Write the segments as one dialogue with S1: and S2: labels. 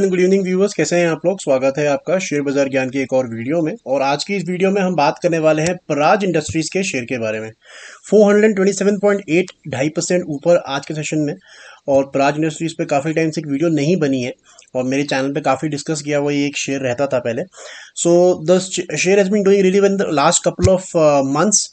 S1: And good evening viewers, कैसे हैं आप लोग। स्वागत है आपका शेयर बाजार ज्ञान की एक और वीडियो में। और आज की इस वीडियो में हम बात करने वाले हैं पराज इंडस्ट्रीज के शेयर के बारे में। 427.8 2.5% ऊपर आज के सेशन में। और पराज इंडस्ट्रीज पे काफ़ी टाइम से एक वीडियो नहीं बनी है और मेरे चैनल पे काफ़ी डिस्कस किया हुआ ये एक शेयर रहता था पहले। So the share has been doing really well in the last couple of months.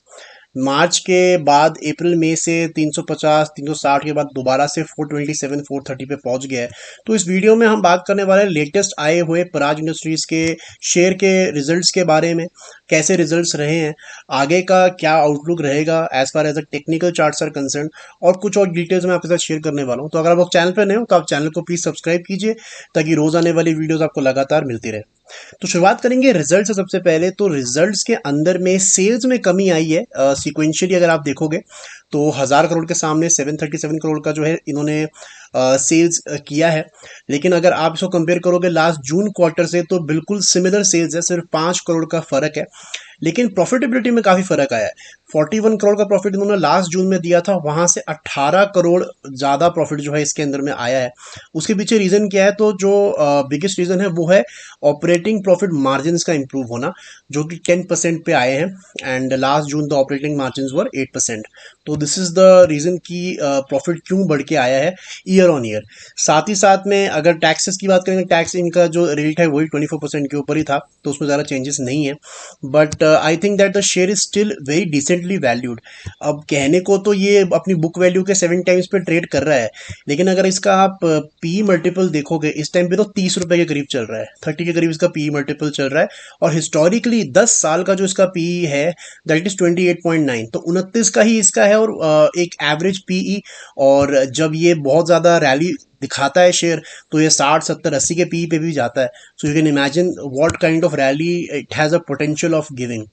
S1: मार्च के बाद अप्रैल मई से 350 360 के बाद दोबारा से 427 430 पे पहुंच गया है। तो इस वीडियो में हम बात करने वाले हैं लेटेस्ट आए हुए पराज इंडस्ट्रीज के शेयर के रिजल्ट्स के बारे में, कैसे रिजल्ट्स रहे हैं, आगे का क्या आउटलुक रहेगा as far as the technical charts are concern, और कुछ और डिटेल्स मैं आपके साथ शेयर करने वाला हूं। तो अगर आप लोग चैनल पर नए हो तो आप चैनल को प्लीज सब्सक्राइब कीजिए ताकि रोज आने वाली वीडियोस आपको लगातार मिलती रहे। तो शुरुआत करेंगे रिजल्ट से। सबसे पहले तो रिजल्ट्स के अंदर में सेल्स में कमी आई है सीक्वेंशियली। अगर आप देखोगे तो 1000 करोड़ के सामने 737 करोड़ का जो है इन्होंने सेल्स किया है। लेकिन अगर आप इसको कंपेयर करोगे लास्ट जून क्वार्टर से तो बिल्कुल सिमिलर सेल्स है, सिर्फ 5 करोड़ का फर्क है। लेकिन प्रॉफिटेबिलिटी में काफी फर्क आया है। 41 करोड़ का प्रॉफिट इन्होंने लास्ट जून में दिया था, वहां से 18 करोड़ ज्यादा प्रॉफिट जो है इसके अंदर में आया है। उसके पीछे रीजन क्या है, तो जो बिगेस्ट रीजन है वो है ऑपरेटिंग प्रॉफिट मार्जिन का इंप्रूव होना, जो कि 10% पे आए हैं। And last June the operating margin were 8%। तो दिस इज द रीजन की प्रॉफिट क्यों बढ़ के आया है ईयर ऑन ईयर। साथ ही साथ में अगर टैक्सेस की बात करेंगे, टैक्स इनका जो रेट है वही 24% के ऊपर ही था, तो उसमें ज़्यादा चेंजेस नहीं है। But I think that the share is still very decently valued. अब कहने को तो ये अपनी बुक वैल्यू के 7 टाइम्स पे ट्रेड कर रहा है, लेकिन अगर इसका आप पी मल्टीपल देखोगे इस टाइम पे तो 30 रुपए के करीब चल रहा है, 30 के करीब इसका पी मल्टीपल चल रहा है। और हिस्टोरिकली 10 साल का जो इसका पी है दैट इज 28.9, तो 29 का ही इसका है। और एक एवरेज पीई, और जब ये बहुत ज़्यादा रैली दिखाता है शेयर तो ये 60 70 80 के पी पे भी जाता है। So you can imagine what kind of rally it has a potential of giving.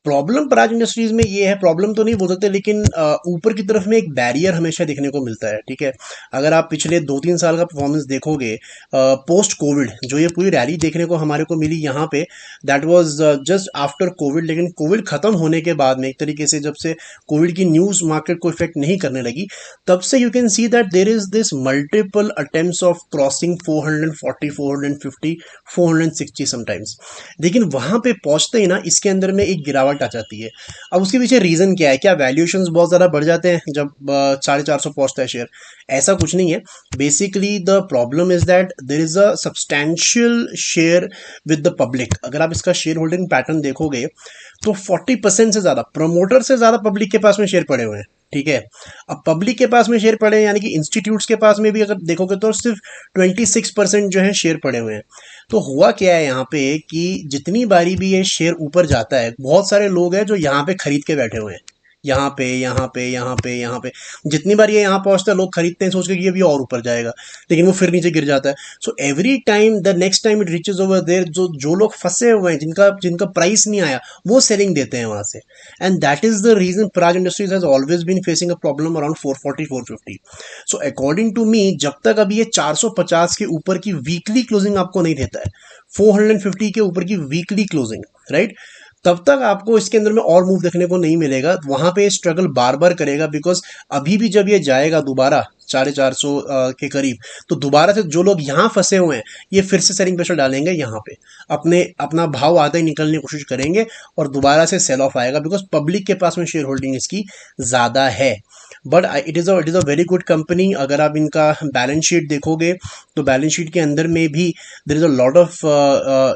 S1: Problem Paras Industries में ये है, प्रॉब्लम तो नहीं बोल सकते, लेकिन ऊपर की तरफ में एक बैरियर हमेशा देखने को मिलता है। ठीक है, अगर आप पिछले 2-3 साल का परफॉर्मेंस देखोगे पोस्ट कोविड, जो ये पूरी रैली देखने को हमारे को मिली यहाँ पे, that was just after Covid. लेकिन कोविड खत्म होने के बाद में एक तरीके से, जब से कोविड की न्यूज मार्केट को इफेक्ट नहीं करने लगी, तब से you can see that there is this multiple attempts of crossing 440 450 460 sometimes. लेकिन वहां पे पहुंचते ही ना इसके अंदर में एक गिरावट आ जाती है। अब उसके पीछे रीजन क्या है? क्या वैल्यूएशंस बहुत ज्यादा बढ़ जाते हैं जब 450 पहुंचता है शेयर? ऐसा कुछ नहीं है। Basically the problem is that there is a substantial share with the public. अगर आप इसका शेयर होल्डिंग पैटर्न देखोगे तो 40% से ज्यादा, प्रमोटर से ज्यादा पब्लिक के पास में शेयर पड़े हुए हैं। ठीक है, अब पब्लिक के पास में शेयर पड़े हैं, यानी कि इंस्टीट्यूट्स के पास में भी अगर देखोगे तो सिर्फ 26% जो है शेयर पड़े हुए हैं। तो हुआ क्या है यहाँ पे कि जितनी बारी भी ये शेयर ऊपर जाता है, बहुत सारे लोग हैं जो यहाँ पे खरीद के बैठे हुए हैं, यहाँ पे यहाँ पे यहाँ पे यहाँ पे। जितनी बार ये यहाँ पहुंचता है लोग खरीदते हैं सोच के कि ये भी और ऊपर जाएगा, लेकिन वो फिर नीचे गिर जाता है। So every time the next time it reaches over there, जो लोग फंसे हुए हैं, जिनका जिनका प्राइस नहीं आया, वो सेलिंग देते हैं वहां से। And that is the reason Paras Industries has always been facing a problem around 440 450। So according to me, जब तक अभी ये 450 के ऊपर की वीकली क्लोजिंग आपको नहीं देता है, 450 के ऊपर की वीकली क्लोजिंग, राइट, तब तक आपको इसके अंदर में और मूव देखने को नहीं मिलेगा। वहां पे स्ट्रगल बार बार करेगा, बिकॉज अभी भी जब ये जाएगा दोबारा 450 के करीब, तो दोबारा से जो लोग यहाँ फंसे हुए हैं ये फिर से सेलिंग प्रेशर डालेंगे, यहाँ पे अपना भाव आधा ही निकलने की कोशिश करेंगे और दोबारा से सेल ऑफ आएगा, बिकॉज पब्लिक के पास में शेयर होल्डिंग इसकी ज्यादा है। But it is a very good company. अगर आप इनका बैलेंस शीट देखोगे तो बैलेंस शीट के अंदर में भी there is a lot of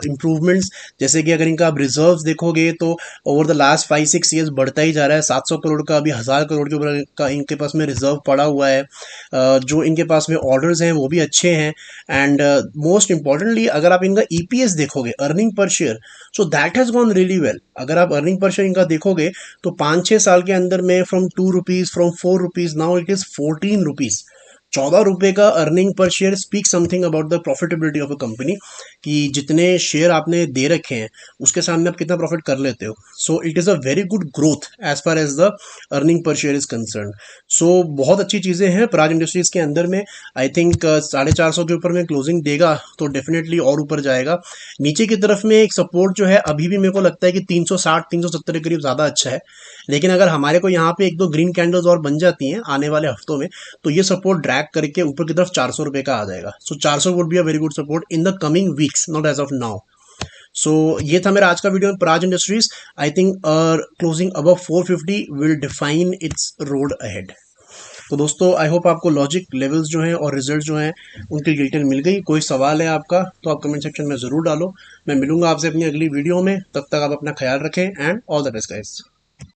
S1: improvements. जैसे कि अगर इनका आप रिजर्व्स देखोगे तो ओवर द लास्ट 5-6 ईयर्स बढ़ता ही जा रहा है। 700 करोड़ का अभी 1000 करोड़ के ऊपर का इनके पास में रिजर्व पड़ा हुआ है। जो इनके पास में ऑर्डर्स हैं वो भी अच्छे हैं। एंड मोस्ट इंपॉर्टेंटली अगर आप इनका ईपीएस देखोगे, earning per share, so that has gone really well. अगर आप अर्निंग पर शेयर इनका देखोगे तो 5-6 साल के अंदर में from 2 rupees, from 4 rupees, now it is 14 rupees. 14 रुपए का earning per share speak something about the profitability of a company, कि जितने शेयर आपने दे रखे हैं उसके सामने आप कितना प्रॉफिट कर लेते हो। So it is a very good growth as far as the earning per share is concern. So बहुत अच्छी चीज़ें हैं पराज इंडस्ट्रीज के अंदर में। आई थिंक 450 के ऊपर में क्लोजिंग देगा तो डेफिनेटली और ऊपर जाएगा। नीचे की तरफ में एक सपोर्ट जो है अभी भी मेरे को लगता है कि 360 370 के करीब ज़्यादा अच्छा है। लेकिन अगर हमारे को यहाँ पे 1-2 ग्रीन कैंडल्स और बन जाती हैं आने वाले हफ्तों में तो ये सपोर्ट ड्रैग क्रैक करके ऊपर की तरफ 400 रुपए का आ जाएगा। So 400 would be a very good support in the coming weeks, not as of now. So ये था मेरा आज का वीडियो में Paras Industries. I think closing above 450 will define its road ahead. तो दोस्तों आई होप आपको लॉजिक लेवल्स जो हैं और रिजल्ट जो हैं उनकी डिटेल मिल गई। कोई सवाल है आपका तो आप कमेंट सेक्शन में ज़रूर डालो। मैं मिलूंगा आपसे अपनी अगली वीडियो में, तब तक आप अपना ख्याल रखें and all the best guys.